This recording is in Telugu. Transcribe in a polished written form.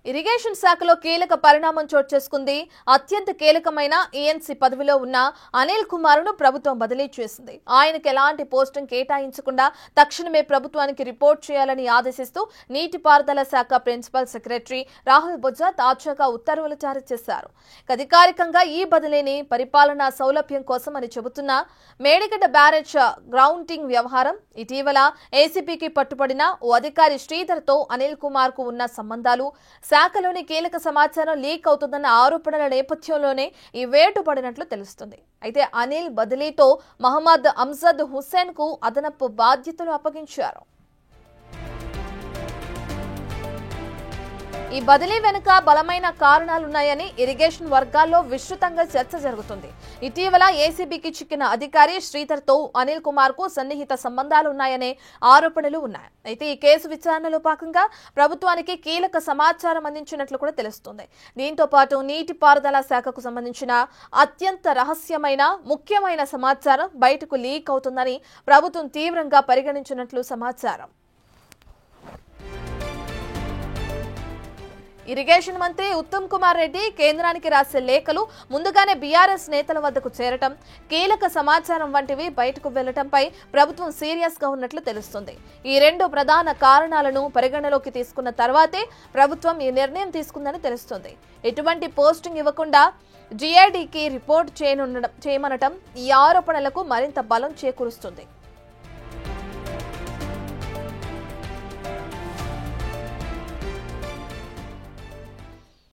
ఇరిగేషన్ శాఖలో కీలక పరిణామం చోటు చేసుకుంది. అత్యంత కీలకమైన ఈఎన్సీ పదవిలో ఉన్న అనిల్ కుమార్ను ప్రభుత్వం బదిలీ చేసింది. ఆయనకు ఎలాంటి పోస్టింగ్ కేటాయించకుండా తక్షణమే ప్రభుత్వానికి రిపోర్ట్ చేయాలని ఆదేశిస్తూ నీటిపారుదల శాఖ ప్రిన్సిపల్ సెక్రటరీ రాహుల్ బొజ్జా తాజాగా ఉత్తర్వులు జారీ చేశారు. అధికారికంగా ఈ బదిలీని పరిపాలనా సౌలభ్యం కోసం అని చెబుతున్న మేడిగడ్డ బ్యారేజ్ గ్రౌండింగ్ వ్యవహారం ఇటీవల ఏసీబీకి పట్టుబడిన ఓ అధికారి శ్రీధర్తో అనిల్ కుమార్ కు ఉన్న సంబంధాలు, శాఖలోని కీలక సమాచారం లీక్ అవుతుందన్న ఆరోపణల నేపథ్యంలోనే ఈ వేటు పడినట్లు తెలుస్తుంది. అయితే అనిల్ బదిలీతో మహమ్మద్ అమ్జద్ హుస్సేన్ కు అదనపు బాధ్యతలు అప్పగించారు. ఈ బదిలీ వెనుక బలమైన కారణాలున్నాయని ఇరిగేషన్ వర్గాల్లో విస్తృతంగా చర్చ జరుగుతుంది. ఇటీవల ఏసీబీకి చిక్కిన అధికారి శ్రీధర్తో అనిల్ కుమార్ కు సన్నిహిత సంబంధాలున్నాయనే ఆరోపణలు ఉన్నాయి. అయితే ఈ కేసు విచారణలో భాగంగా ప్రభుత్వానికి కీలక సమాచారం అందించినట్లు కూడా తెలుస్తుంది. దీంతో పాటు నీటిపారుదల శాఖకు సంబంధించిన అత్యంత రహస్యమైన ముఖ్యమైన సమాచారం బయటకు లీక్ అవుతుందని ప్రభుత్వం తీవ్రంగా పరిగణించినట్లు సమాచారం. ఇరిగేషన్ మంత్రి ఉత్తమ్ కుమార్ రెడ్డి కేంద్రానికి రాసే లేఖలు ముందుగానే బీఆర్ఎస్ నేతల వద్దకు చేరటం, కీలక సమాచారం వంటివి బయటకు వెళ్లటంపై ప్రభుత్వం సీరియస్ గా ఉన్నట్లు తెలుస్తుంది. ఈ రెండు ప్రధాన కారణాలను పరిగణలోకి తీసుకున్న తర్వాతే ప్రభుత్వం ఈ నిర్ణయం తీసుకుందని తెలుస్తుంది. ఎటువంటి పోస్టింగ్ ఇవ్వకుండా జీఐడీకి రిపోర్ట్ చేయమనటం ఈ ఆరోపణలకు మరింత బలం చేకూరుస్తుంది.